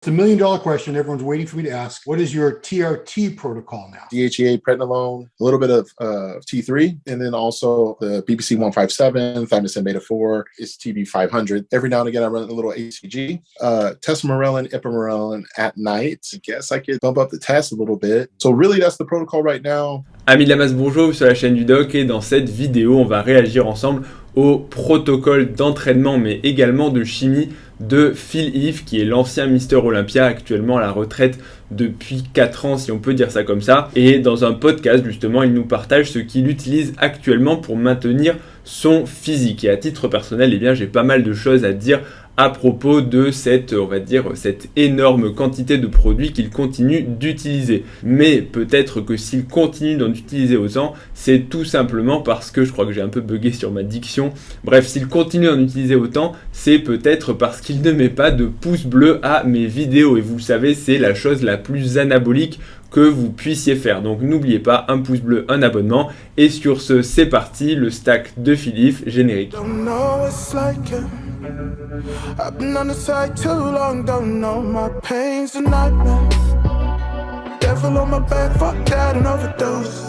It's a $1 million question everyone's waiting for me to ask. What is your TRT protocol now? DHEA, prednisolone, a little bit of T3, and then also the BBC 157, thymosin beta 4, is TB 500. Every now and again, I run a little ACG. Tesamorelin, ipamorelin at night. I guess I could bump up the test a little bit. So really, that's the protocol right now. Amis de la masse, bonjour sur la chaîne du Doc, et dans cette vidéo, on va réagir ensemble au protocole d'entraînement, mais également de chimie de Phil Heath, qui est l'ancien Mister Olympia, actuellement à la retraite depuis 4 ans, si on peut dire ça comme ça. Et dans un podcast, justement, il nous partage ce qu'il utilise actuellement pour maintenir son physique. Et à titre personnel, eh bien, j'ai pas mal de choses à dire à propos de cette énorme quantité de produits qu'il continue d'utiliser. Mais peut-être que s'il continue d'en utiliser autant, c'est tout simplement parce que, je crois que j'ai un peu bugué sur ma diction, bref, s'il continue d'en utiliser autant, c'est peut-être parce qu'il ne met pas de pouce bleu à mes vidéos. Et vous le savez, c'est la chose la plus anabolique que vous puissiez faire. Donc n'oubliez pas, un pouce bleu, un abonnement. Et sur ce, c'est parti, le stack de Phil Heath, générique. I've been on the side too long, don't know my pain's a nightmare. Devil on my back, fuck that, an overdose.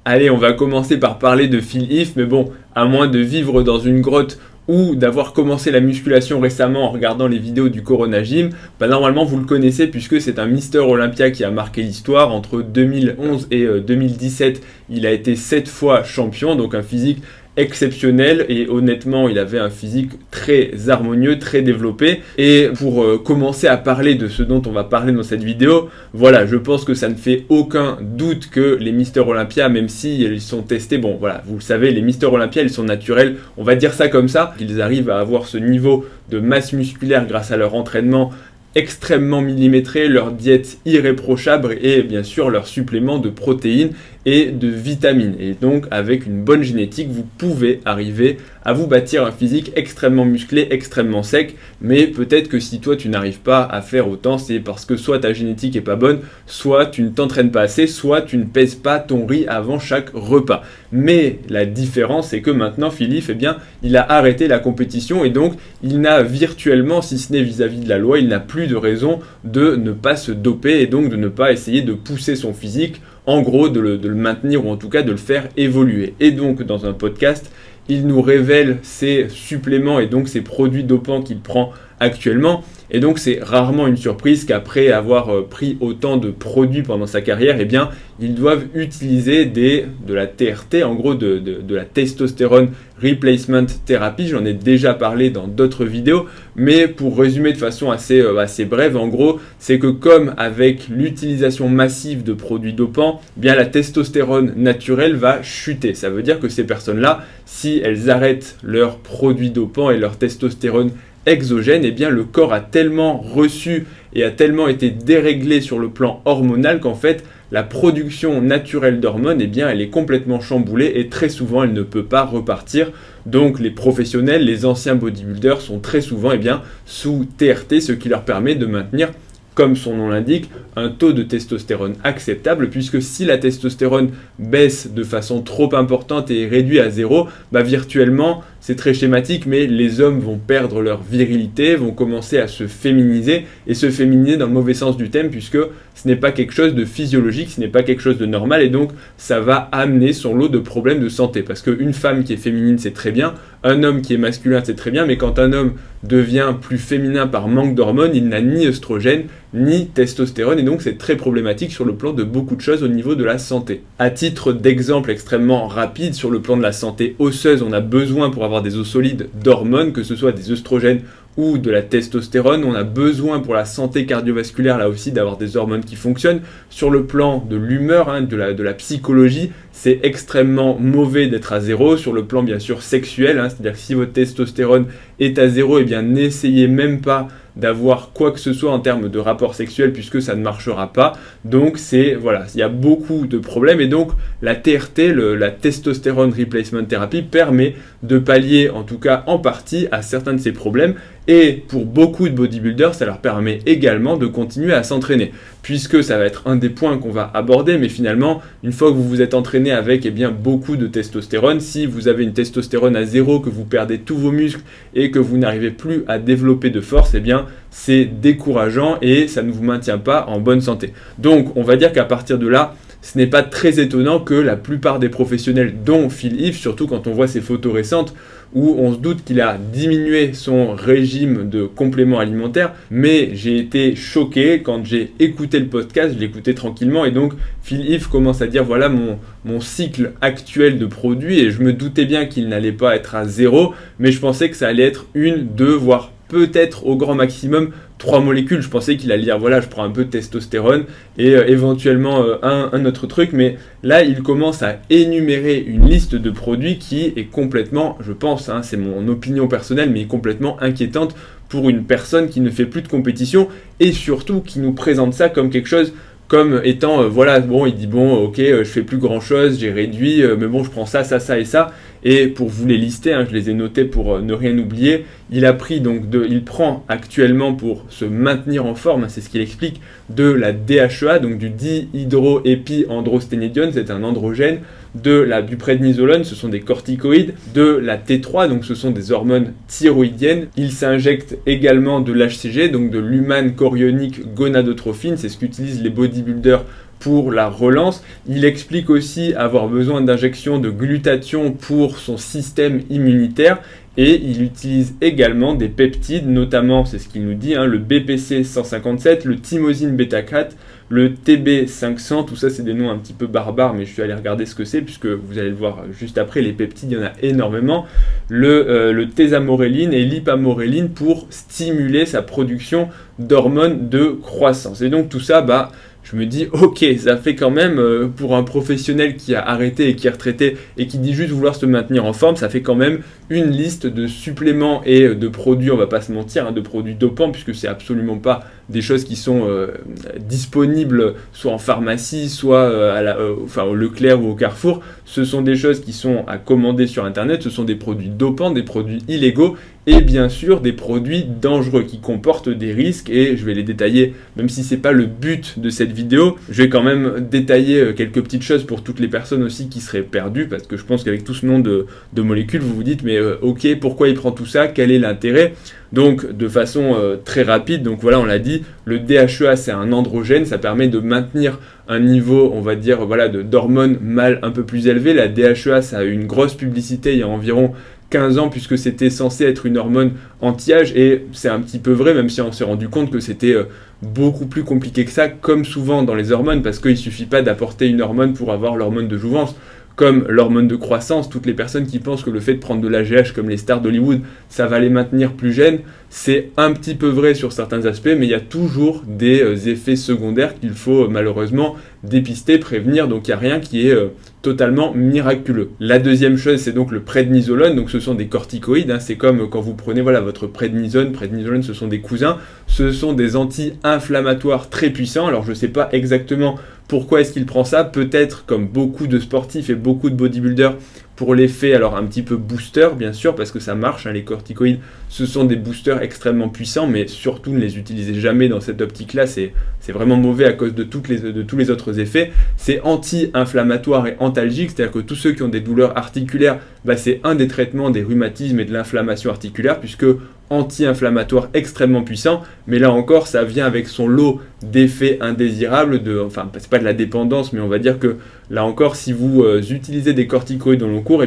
Allez, on va commencer par parler de Phil Heath, mais bon, à moins de vivre dans une grotte ou d'avoir commencé la musculation récemment en regardant les vidéos du Corona Gym, normalement vous le connaissez puisque c'est un Mister Olympia qui a marqué l'histoire. Entre 2011 et 2017, il a été 7 fois champion, donc un physique exceptionnel, et honnêtement il avait un physique très harmonieux, très développé. Et pour commencer à parler de ce dont on va parler dans cette vidéo, voilà, je pense que ça ne fait aucun doute que les Mister Olympia, même si ils sont testés, bon voilà, vous le savez, les Mister Olympia ils sont naturels, on va dire ça comme ça, ils arrivent à avoir ce niveau de masse musculaire grâce à leur entraînement extrêmement millimétré, leur diète irréprochable et bien sûr leur supplément de protéines et de vitamines. Et donc avec une bonne génétique, vous pouvez arriver à vous bâtir un physique extrêmement musclé, extrêmement sec. Mais peut-être que si toi tu n'arrives pas à faire autant, c'est parce que soit ta génétique est pas bonne, soit tu ne t'entraînes pas assez, soit tu ne pèses pas ton riz avant chaque repas. Mais la différence, c'est que maintenant Phil Heath, eh bien, il a arrêté la compétition et donc il n'a virtuellement, si ce n'est vis-à-vis de la loi, il n'a plus de raison de ne pas se doper et donc de ne pas essayer de pousser son physique, en gros de le maintenir ou en tout cas de le faire évoluer. Et donc dans un podcast, il nous révèle ses suppléments et donc ses produits dopants qu'il prend actuellement. Et donc c'est rarement une surprise qu'après avoir pris autant de produits pendant sa carrière, eh bien, ils doivent utiliser de la TRT, en gros de la Testosterone Replacement Therapy. J'en ai déjà parlé dans d'autres vidéos, mais pour résumer de façon assez brève, en gros, c'est que comme avec l'utilisation massive de produits dopants, eh bien la testostérone naturelle va chuter. Ça veut dire que ces personnes-là, si elles arrêtent leurs produits dopants et leur testostérone exogène, eh bien le corps a tellement reçu et a tellement été déréglé sur le plan hormonal qu'en fait la production naturelle d'hormones, eh bien elle est complètement chamboulée et très souvent elle ne peut pas repartir. Donc les professionnels, les anciens bodybuilders sont très souvent eh bien sous TRT, ce qui leur permet de maintenir, comme son nom l'indique, un taux de testostérone acceptable, puisque si la testostérone baisse de façon trop importante et est réduite à 0, virtuellement, c'est très schématique, mais les hommes vont perdre leur virilité, vont commencer à se féminiser, et se féminiser dans le mauvais sens du terme, puisque ce n'est pas quelque chose de physiologique, ce n'est pas quelque chose de normal, et donc ça va amener son lot de problèmes de santé. Parce qu'une femme qui est féminine, c'est très bien, un homme qui est masculin, c'est très bien, mais quand un homme devient plus féminin par manque d'hormones, il n'a ni œstrogène, ni testostérone, et donc c'est très problématique sur le plan de beaucoup de choses au niveau de la santé. À titre d'exemple extrêmement rapide, sur le plan de la santé osseuse, on a besoin pour avoir des os solides d'hormones, que ce soit des œstrogènes ou de la testostérone. On a besoin pour la santé cardiovasculaire là aussi d'avoir des hormones qui fonctionnent. Sur le plan de l'humeur, de la psychologie, c'est extrêmement mauvais d'être à 0. Sur le plan bien sûr sexuel, c'est-à-dire que si votre testostérone est à 0, eh bien n'essayez même pas d'avoir quoi que ce soit en termes de rapport sexuel puisque ça ne marchera pas. Donc voilà, il y a beaucoup de problèmes et donc la TRT, la Testosterone Replacement Therapy, permet de pallier en tout cas en partie à certains de ces problèmes. Et pour beaucoup de bodybuilders, ça leur permet également de continuer à s'entraîner, puisque ça va être un des points qu'on va aborder, mais finalement, une fois que vous vous êtes entraîné avec beaucoup de testostérone, si vous avez une testostérone à 0, que vous perdez tous vos muscles et que vous n'arrivez plus à développer de force, c'est décourageant et ça ne vous maintient pas en bonne santé. Donc, on va dire qu'à partir de là, ce n'est pas très étonnant que la plupart des professionnels, dont Phil Heath, surtout quand on voit ses photos récentes, où on se doute qu'il a diminué son régime de compléments alimentaires, mais j'ai été choqué quand j'ai écouté le podcast, je l'écoutais tranquillement, et donc Phil Heath commence à dire voilà mon cycle actuel de produits, et je me doutais bien qu'il n'allait pas être à 0, mais je pensais que ça allait être 1, 2, voire peut-être au grand maximum 3 molécules. Je pensais qu'il allait dire voilà, je prends un peu de testostérone et éventuellement un autre truc, mais là il commence à énumérer une liste de produits qui est complètement, je pense, c'est mon opinion personnelle, mais complètement inquiétante pour une personne qui ne fait plus de compétition et surtout qui nous présente ça comme quelque chose comme étant, il dit ok, je fais plus grand chose, j'ai réduit, mais bon, je prends ça, ça, ça et ça. Et pour vous les lister, je les ai notés pour ne rien oublier, il prend actuellement pour se maintenir en forme, c'est ce qu'il explique, de la DHEA, donc du dihydroépiandrosténidione, c'est un androgène, du prednisolone, ce sont des corticoïdes, de la T3, donc ce sont des hormones thyroïdiennes. Il s'injecte également de l'HCG, donc de l'human chorionique gonadotrophine, c'est ce qu'utilisent les bodybuilders pour la relance. Il explique aussi avoir besoin d'injections de glutathion pour son système immunitaire et il utilise également des peptides, notamment, c'est ce qu'il nous dit, le BPC 157, le thymosin bêta-4, le TB500, tout ça c'est des noms un petit peu barbares, mais je suis allé regarder ce que c'est, puisque vous allez le voir juste après, les peptides, il y en a énormément, le thésamoréline et l'ipamoréline pour stimuler sa production d'hormones de croissance. Et donc tout ça, je me dis, ok, ça fait quand même, pour un professionnel qui a arrêté et qui est retraité et qui dit juste vouloir se maintenir en forme, ça fait quand même une liste de suppléments et de produits, on va pas se mentir, de produits dopants, puisque c'est absolument pas des choses qui sont disponibles soit en pharmacie, soit au Leclerc ou au Carrefour. Ce sont des choses qui sont à commander sur Internet, ce sont des produits dopants, des produits illégaux, et bien sûr des produits dangereux qui comportent des risques, et je vais les détailler, même si c'est pas le but de cette vidéo, je vais quand même détailler quelques petites choses pour toutes les personnes aussi qui seraient perdues, parce que je pense qu'avec tout ce nom de molécules, vous vous dites mais ok, pourquoi il prend tout ça, quel est l'intérêt? Donc de façon très rapide, donc voilà, on l'a dit, le DHEA c'est un androgène, ça permet de maintenir un niveau, on va dire, d'hormones mâles un peu plus élevé. La DHEA, ça a eu une grosse publicité il y a environ 15 ans, puisque c'était censé être une hormone anti-âge, et c'est un petit peu vrai, même si on s'est rendu compte que c'était beaucoup plus compliqué que ça, comme souvent dans les hormones, parce qu'il ne suffit pas d'apporter une hormone pour avoir l'hormone de jouvence. Comme l'hormone de croissance, toutes les personnes qui pensent que le fait de prendre de l'AGH comme les stars d'Hollywood, ça va les maintenir plus jeunes, c'est un petit peu vrai sur certains aspects, mais il y a toujours des effets secondaires qu'il faut malheureusement dépister, prévenir, donc il n'y a rien qui est totalement miraculeux. La deuxième chose, c'est donc le prednisolone, donc ce sont des corticoïdes, c'est comme quand vous prenez votre prednisone, ce sont des cousins, ce sont des anti-inflammatoires très puissants. Alors je ne sais pas exactement pourquoi est-ce qu'il prend ça, peut-être comme beaucoup de sportifs et beaucoup de bodybuilders pour l'effet, alors un petit peu booster bien sûr, parce que ça marche, les corticoïdes, ce sont des boosters extrêmement puissants, mais surtout ne les utilisez jamais dans cette optique-là, c'est vraiment mauvais à cause de tous les autres effets. C'est anti-inflammatoire et antalgique, c'est-à-dire que tous ceux qui ont des douleurs articulaires, c'est un des traitements des rhumatismes et de l'inflammation articulaire, puisque anti-inflammatoire extrêmement puissant, mais là encore ça vient avec son lot d'effets indésirables, c'est pas de la dépendance, mais on va dire que là encore, si vous utilisez des corticoïdes dans le long cours,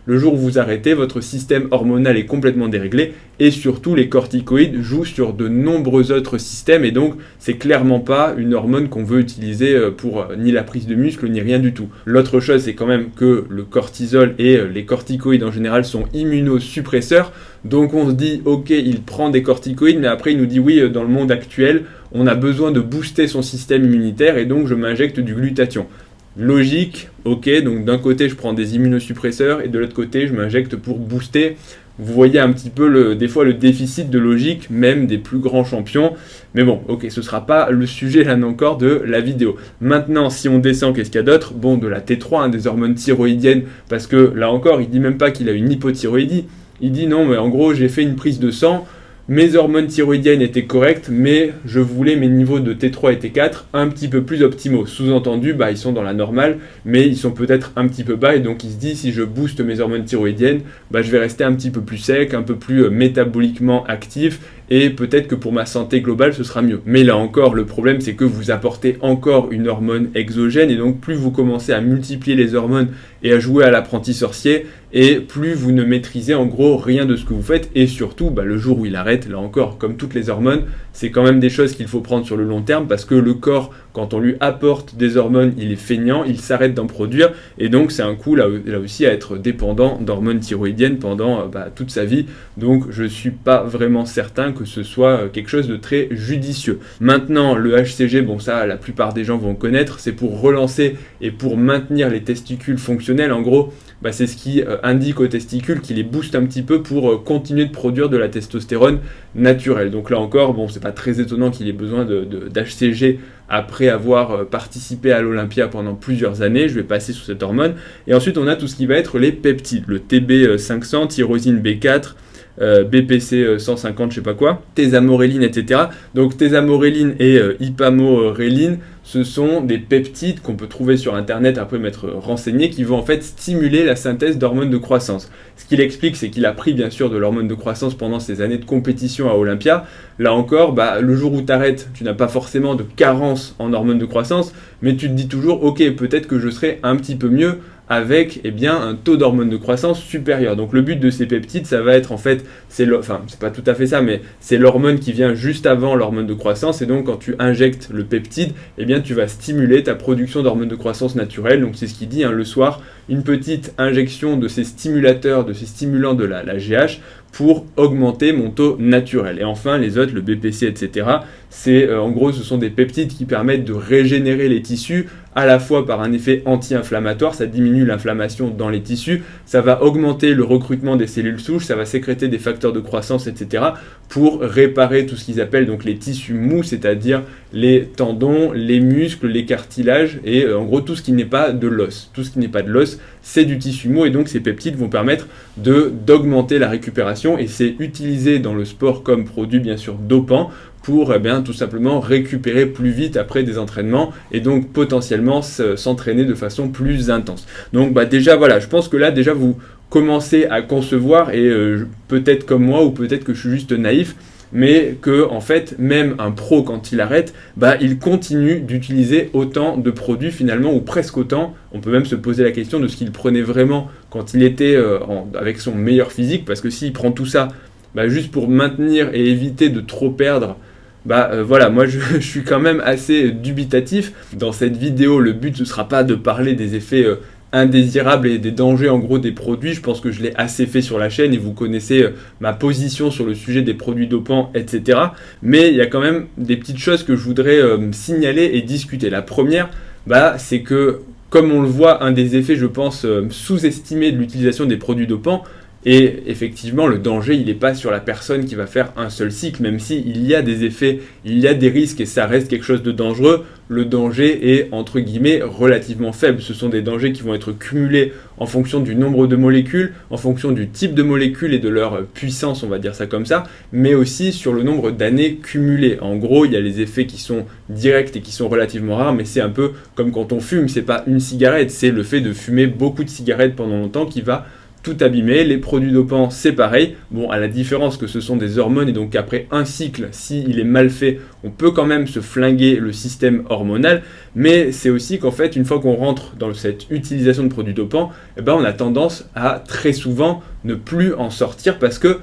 le jour où vous arrêtez, votre système hormonal est complètement déréglé, et surtout les corticoïdes jouent sur de nombreux autres systèmes, et donc c'est clairement pas une hormone qu'on veut utiliser pour ni la prise de muscle ni rien du tout. L'autre chose, c'est quand même que le cortisol et les corticoïdes en général sont immunosuppresseurs, donc on se dit ok, il prend des corticoïdes, mais après il nous dit oui, dans le monde actuel on a besoin de booster son système immunitaire, et donc je m'injecte du glutathion. Logique, ok, donc d'un côté je prends des immunosuppresseurs et de l'autre côté je m'injecte pour booster. Vous voyez un petit peu des fois le déficit de logique, même des plus grands champions. Mais bon, ok, ce ne sera pas le sujet là encore de la vidéo. Maintenant, si on descend, qu'est-ce qu'il y a d'autre? Bon, de la T3, des hormones thyroïdiennes, parce que là encore, il dit même pas qu'il a une hypothyroïdie. Il dit non, mais en gros, j'ai fait une prise de sang, mes hormones thyroïdiennes étaient correctes, mais je voulais mes niveaux de T3 et T4 un petit peu plus optimaux. Sous-entendu, ils sont dans la normale, mais ils sont peut-être un petit peu bas, et donc il se dit, si je booste mes hormones thyroïdiennes, je vais rester un petit peu plus sec, un peu plus métaboliquement actif, et peut-être que pour ma santé globale, ce sera mieux. Mais là encore, le problème, c'est que vous apportez encore une hormone exogène, et donc plus vous commencez à multiplier les hormones et à jouer à l'apprenti sorcier, et plus vous ne maîtrisez en gros rien de ce que vous faites, et surtout, le jour où il arrête, là encore, comme toutes les hormones, c'est quand même des choses qu'il faut prendre sur le long terme, parce que le corps, quand on lui apporte des hormones, il est feignant, il s'arrête d'en produire, et donc c'est un coup là aussi à être dépendant d'hormones thyroïdiennes pendant toute sa vie, donc je suis pas vraiment certain que ce soit quelque chose de très judicieux. Maintenant, le HCG, ça la plupart des gens vont connaître, c'est pour relancer et pour maintenir les testicules fonctionnels, en gros, c'est ce qui indique aux testicules qui les booste un petit peu pour continuer de produire de la testostérone naturelle. Donc là encore, c'est pas très étonnant qu'il ait besoin d'HCG après avoir participé à l'Olympia pendant plusieurs années. Je vais passer sur cette hormone. Et ensuite, on a tout ce qui va être les peptides, le TB500, tyrosine B4, BPC 150, je sais pas quoi, thésamoréline, etc. Donc thésamoréline et hypamoréline, ce sont des peptides qu'on peut trouver sur internet, après m'être renseigné, qui vont en fait stimuler la synthèse d'hormones de croissance. Ce qu'il explique, c'est qu'il a pris bien sûr de l'hormone de croissance pendant ses années de compétition à Olympia. Là encore, le jour où tu arrêtes, tu n'as pas forcément de carence en hormones de croissance, mais tu te dis toujours, ok, peut-être que je serai un petit peu mieux avec un taux d'hormones de croissance supérieur. Donc le but de ces peptides, ça va être en fait, c'est pas tout à fait ça, mais c'est l'hormone qui vient juste avant l'hormone de croissance, et donc quand tu injectes le peptide, tu vas stimuler ta production d'hormones de croissance naturelle. Donc c'est ce qu'il dit, le soir, une petite injection de ces stimulateurs, de ces stimulants de la GH pour augmenter mon taux naturel. Et enfin, les autres, le BPC, etc., en gros, ce sont des peptides qui permettent de régénérer les tissus, à la fois par un effet anti-inflammatoire, ça diminue l'inflammation dans les tissus, ça va augmenter le recrutement des cellules souches, ça va sécréter des facteurs de croissance, etc., pour réparer tout ce qu'ils appellent donc les tissus mous, c'est-à-dire les tendons, les muscles, les cartilages, et en gros tout ce qui n'est pas de l'os. Tout ce qui n'est pas de l'os, c'est du tissu mou, et donc ces peptides vont permettre d'augmenter la récupération, et c'est utilisé dans le sport comme produit bien sûr dopant, pour tout simplement récupérer plus vite après des entraînements, et donc potentiellement s'entraîner de façon plus intense. Donc déjà voilà, je pense que là déjà vous commencez à concevoir, et peut-être comme moi, ou peut-être que je suis juste naïf, mais que en fait même un pro, quand il arrête, il continue d'utiliser autant de produits finalement, ou presque autant. On peut même se poser la question de ce qu'il prenait vraiment quand il était avec son meilleur physique, parce que s'il prend tout ça juste pour maintenir et éviter de trop perdre, voilà, moi je suis quand même assez dubitatif. Dans cette vidéo, le but ce sera pas de parler des effets indésirables et des dangers en gros des produits. Je pense que je l'ai assez fait sur la chaîne, et vous connaissez ma position sur le sujet des produits dopants, etc. Mais il y a quand même des petites choses que je voudrais signaler et discuter. La première, c'est que, comme on le voit, un des effets, je pense, sous-estimés de l'utilisation des produits dopants, et effectivement, le danger, il n'est pas sur la personne qui va faire un seul cycle, même si il y a des effets, il y a des risques, et ça reste quelque chose de dangereux. Le danger est, entre guillemets, relativement faible. Ce sont des dangers qui vont être cumulés en fonction du nombre de molécules, en fonction du type de molécules et de leur puissance, on va dire ça comme ça, mais aussi sur le nombre d'années cumulées. En gros, il y a les effets qui sont directs et qui sont relativement rares, mais c'est un peu comme quand on fume, c'est pas une cigarette, c'est le fait de fumer beaucoup de cigarettes pendant longtemps qui va tout abîmé. Les produits dopants, c'est pareil. Bon, à la différence que ce sont des hormones, et donc après un cycle, s'il est mal fait, on peut quand même se flinguer le système hormonal, mais c'est aussi qu'en fait, une fois qu'on rentre dans cette utilisation de produits dopants, on a tendance à très souvent ne plus en sortir, parce que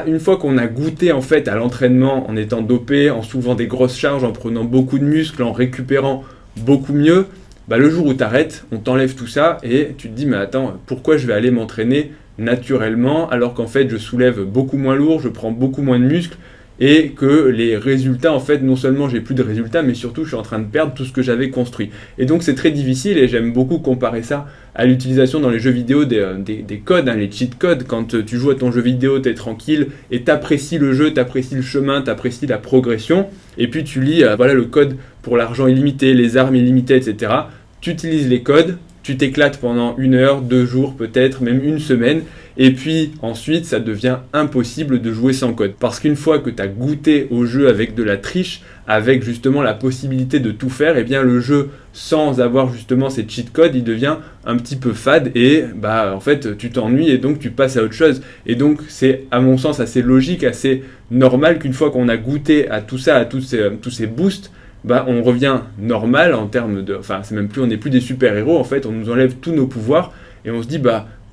une fois qu'on a goûté en fait à l'entraînement en étant dopé, en soulevant des grosses charges, en prenant beaucoup de muscles, en récupérant beaucoup mieux, le jour où tu arrêtes, on t'enlève tout ça, et tu te dis, mais attends, pourquoi je vais aller m'entraîner naturellement alors qu'en fait je soulève beaucoup moins lourd, je prends beaucoup moins de muscles, et que les résultats, en fait, non seulement j'ai plus de résultats, mais surtout je suis en train de perdre tout ce que j'avais construit. Et donc c'est très difficile, et j'aime beaucoup comparer ça à l'utilisation dans les jeux vidéo des codes, les cheat codes. Quand tu joues à ton jeu vidéo, tu es tranquille, et tu apprécies le jeu, tu apprécies le chemin, tu apprécies la progression, et puis tu lis le code pour l'argent illimité, les armes illimitées, etc. Tu utilises les codes, tu t'éclates pendant 1 heure, 2 jours peut-être, même 1 semaine, et puis ensuite ça devient impossible de jouer sans code. Parce qu'une fois que tu as goûté au jeu avec de la triche, avec justement la possibilité de tout faire, et bien le jeu sans avoir justement ces cheat codes, il devient un petit peu fade et en fait tu t'ennuies et donc tu passes à autre chose. Et donc c'est à mon sens assez logique, assez normal qu'une fois qu'on a goûté à tout ça, à tous ces boosts, on revient normal en termes de... Enfin, c'est même plus, on n'est plus des super-héros, en fait, on nous enlève tous nos pouvoirs, et on se dit,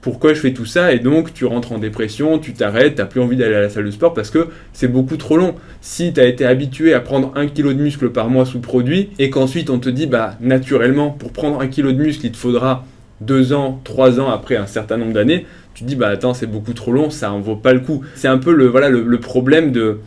pourquoi je fais tout ça? Et donc, tu rentres en dépression, tu t'arrêtes, tu n'as plus envie d'aller à la salle de sport parce que c'est beaucoup trop long. Si tu as été habitué à prendre 1 kg de muscle par mois sous produit, et qu'ensuite on te dit, naturellement, pour prendre 1 kg de muscle, il te faudra 2 ans, 3 ans après un certain nombre d'années, tu te dis, attends, c'est beaucoup trop long, ça en vaut pas le coup. C'est un peu le problème de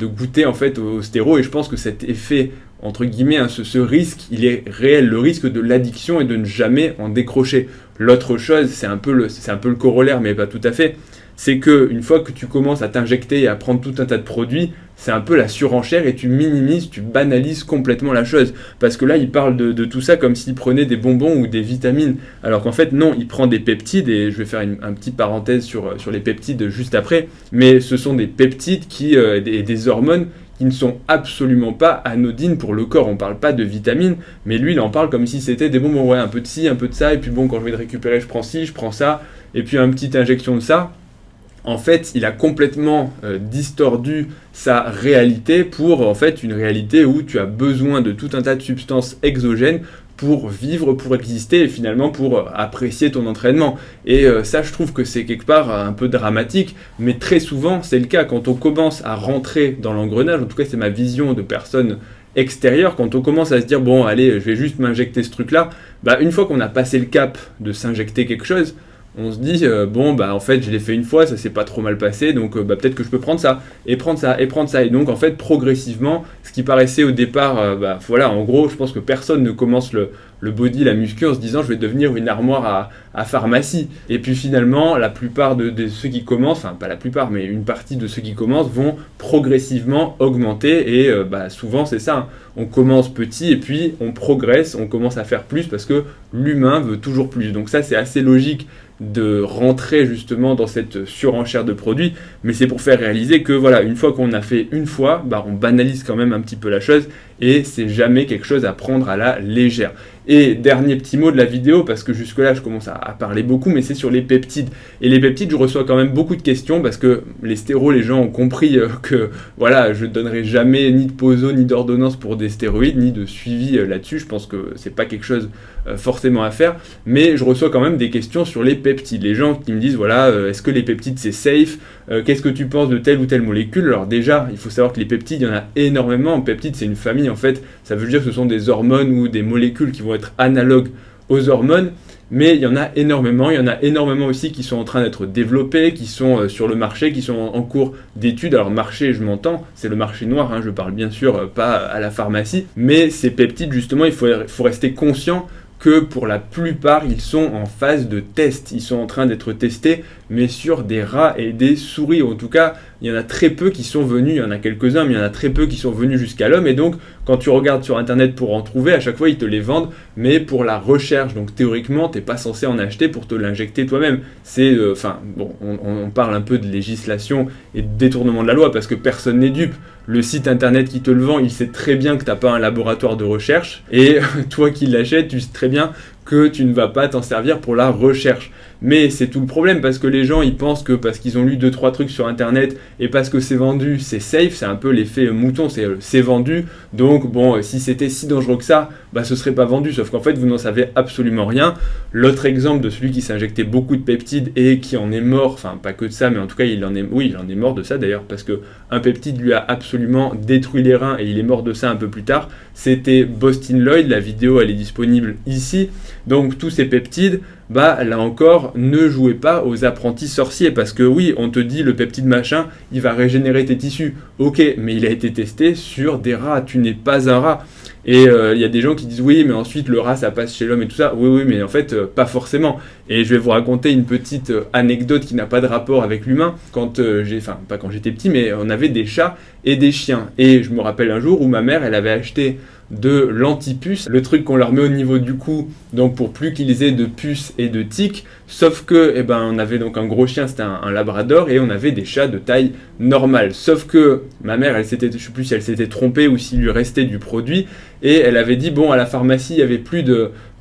goûter en fait au stéro, et je pense que cet effet entre guillemets, ce risque, il est réel, le risque de l'addiction et de ne jamais en décrocher. L'autre chose, c'est un peu le corollaire, mais pas tout à fait, c'est qu'une fois que tu commences à t'injecter et à prendre tout un tas de produits, c'est un peu la surenchère et tu minimises, tu banalises complètement la chose. Parce que là, il parle de tout ça comme s'il prenait des bonbons ou des vitamines. Alors qu'en fait, non, il prend des peptides, et je vais faire un petit parenthèse sur les peptides juste après, mais ce sont des peptides et des hormones qui ne sont absolument pas anodines pour le corps. On ne parle pas de vitamines, mais lui, il en parle comme si c'était des bonbons. Ouais, un peu de ci, un peu de ça, et puis bon, quand je vais le récupérer, je prends ci, je prends ça, et puis une petite injection de ça. En fait, il a complètement distordu sa réalité pour en fait une réalité où tu as besoin de tout un tas de substances exogènes pour vivre, pour exister et finalement pour apprécier ton entraînement. Et ça, je trouve que c'est quelque part un peu dramatique, mais très souvent, c'est le cas quand on commence à rentrer dans l'engrenage. En tout cas, c'est ma vision de personne extérieure. Quand on commence à se dire, bon, allez, je vais juste m'injecter ce truc-là, une fois qu'on a passé le cap de s'injecter quelque chose, on se dit, en fait, je l'ai fait une fois, ça s'est pas trop mal passé, donc peut-être que je peux prendre ça, et prendre ça, et prendre ça. Et donc, en fait, progressivement, ce qui paraissait au départ, en gros, je pense que personne ne commence le body, la muscu, en se disant, je vais devenir une armoire à pharmacie. Et puis finalement, la plupart de ceux qui commencent, enfin, pas la plupart, mais une partie de ceux qui commencent vont progressivement augmenter, et souvent, c'est ça, hein. On commence petit, et puis on progresse, on commence à faire plus, parce que l'humain veut toujours plus. Donc ça, c'est assez logique de rentrer justement dans cette surenchère de produits, mais c'est pour faire réaliser que voilà, une fois qu'on a fait une fois, on banalise quand même un petit peu la chose, et c'est jamais quelque chose à prendre à la légère. Et dernier petit mot de la vidéo, parce que jusque là je commence à parler beaucoup, mais c'est sur les peptides. Et les peptides, je reçois quand même beaucoup de questions, parce que les stéros, les gens ont compris que voilà, je ne donnerai jamais ni de poso, ni d'ordonnance pour des stéroïdes, ni de suivi là-dessus. Je pense que c'est pas quelque chose forcément à faire, mais je reçois quand même des questions sur les peptides. Les gens qui me disent, voilà, est-ce que les peptides c'est safe? Qu'est-ce que tu penses de telle ou telle molécule? Alors déjà, il faut savoir que les peptides, il y en a énormément. Peptides, c'est une famille en fait, ça veut dire que ce sont des hormones ou des molécules qui vont être analogues aux hormones, mais il y en a énormément. Il y en a énormément aussi qui sont en train d'être développés, qui sont sur le marché, qui sont en cours d'études. Alors marché, je m'entends, c'est le marché noir, hein, je parle bien sûr pas à la pharmacie, mais ces peptides, justement, il faut rester conscient que pour la plupart, ils sont en phase de test. Ils sont en train d'être testés, mais sur des rats et des souris. En tout cas, il y en a très peu qui sont venus, il y en a quelques-uns, mais il y en a très peu qui sont venus jusqu'à l'homme. Et donc, quand tu regardes sur Internet pour en trouver, à chaque fois, ils te les vendent, mais pour la recherche. Donc, théoriquement, tu n'es pas censé en acheter pour te l'injecter toi-même. C'est, on parle un peu de législation et de détournement de la loi, parce que personne n'est dupe. Le site Internet qui te le vend, il sait très bien que tu n'as pas un laboratoire de recherche. Et toi qui l'achètes, tu sais très bien que tu ne vas pas t'en servir pour la recherche. Mais c'est tout le problème, parce que les gens, ils pensent que parce qu'ils ont lu 2-3 trucs sur Internet et parce que c'est vendu, c'est safe. C'est un peu l'effet mouton, c'est vendu. Donc bon, si c'était si dangereux que ça, ce serait pas vendu. Sauf qu'en fait, vous n'en savez absolument rien. L'autre exemple de celui qui s'est injecté beaucoup de peptides et qui en est mort, enfin pas que de ça, mais en tout cas, il en est mort de ça d'ailleurs, parce que un peptide lui a absolument détruit les reins et il est mort de ça un peu plus tard. C'était Boston Lloyd, la vidéo elle est disponible ici. Donc tous ces peptides, là encore, ne jouez pas aux apprentis sorciers, parce que oui, on te dit le peptide machin, il va régénérer tes tissus. Ok, mais il a été testé sur des rats, tu n'es pas un rat. Et il y a des gens qui disent oui, mais ensuite le rat ça passe chez l'homme et tout ça. Oui, mais en fait, pas forcément. Et je vais vous raconter une petite anecdote qui n'a pas de rapport avec l'humain. Pas quand j'étais petit, mais on avait des chats et des chiens. Et je me rappelle un jour où ma mère, elle avait acheté de l'antipuce, le truc qu'on leur met au niveau du cou, donc pour plus qu'ils aient de puces et de tiques, sauf que eh ben, on avait donc un gros chien, c'était un labrador, et on avait des chats de taille normale, sauf que ma mère, je sais plus si elle s'était trompée ou s'il lui restait du produit, et elle avait dit bon, à la pharmacie il n'y avait plus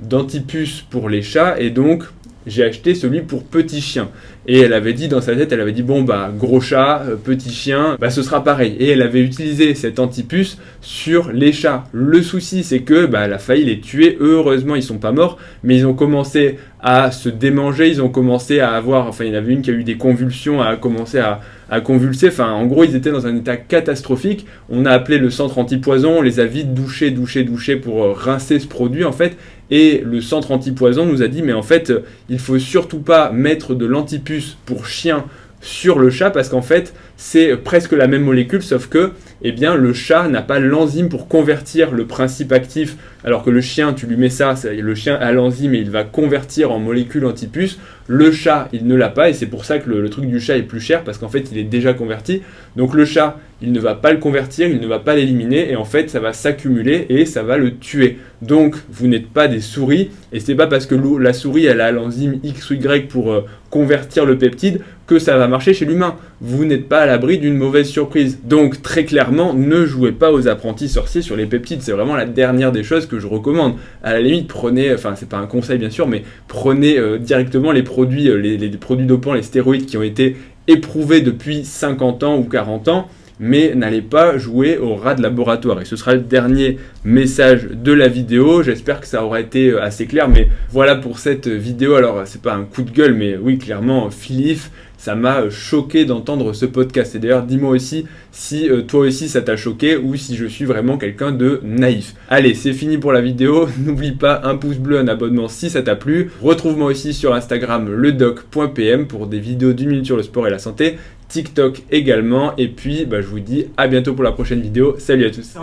d'antipuce pour les chats, et donc j'ai acheté celui pour petit chien. Et elle avait dit dans sa tête, elle avait dit bon bah gros chat, petit chien, bah ce sera pareil. Et elle avait utilisé cet antipuce sur les chats. Le souci c'est que bah elle a failli les tuer. Heureusement ils sont pas morts, mais ils ont commencé à se démanger, ils ont commencé à avoir, enfin il y en avait une qui a eu des convulsions, a commencé à convulser, enfin en gros ils étaient dans un état catastrophique. On a appelé le centre antipoison, on les a vite douchés pour rincer ce produit en fait. Et le centre antipoison nous a dit mais en fait il faut surtout pas mettre de l'antipuce pour chien sur le chat parce qu'en fait c'est presque la même molécule sauf que eh bien, le chat n'a pas l'enzyme pour convertir le principe actif alors que le chien tu lui mets ça, le chien a l'enzyme et il va convertir en molécule antipuce. Le chat il ne l'a pas et c'est pour ça que le truc du chat est plus cher parce qu'en fait il est déjà converti. Donc le chat il ne va pas le convertir, il ne va pas l'éliminer et en fait ça va s'accumuler et ça va le tuer. Donc vous n'êtes pas des souris et c'est pas parce que la souris elle a l'enzyme X ou Y pour convertir le peptide que ça va marcher chez l'humain. Vous n'êtes pas à l'abri d'une mauvaise surprise. Donc très clairement ne jouez pas aux apprentis sorciers sur les peptides, c'est vraiment la dernière des choses que je recommande. À la limite prenez, enfin c'est pas un conseil bien sûr, mais prenez directement les produits, les produits dopants, les stéroïdes qui ont été éprouvés depuis 50 ans ou 40 ans, mais n'allez pas jouer au rat de laboratoire. Et ce sera le dernier message de la vidéo. J'espère que ça aura été assez clair, mais voilà pour cette vidéo. Alors c'est pas un coup de gueule, mais oui clairement Philippe, ça m'a choqué d'entendre ce podcast. Et d'ailleurs, dis-moi aussi si toi aussi ça t'a choqué ou si je suis vraiment quelqu'un de naïf. Allez, c'est fini pour la vidéo. N'oublie pas un pouce bleu, un abonnement si ça t'a plu. Retrouve-moi aussi sur Instagram ledoc.pm pour des vidéos d'1 minute sur le sport et la santé. TikTok également. Et puis, je vous dis à bientôt pour la prochaine vidéo. Salut à tous.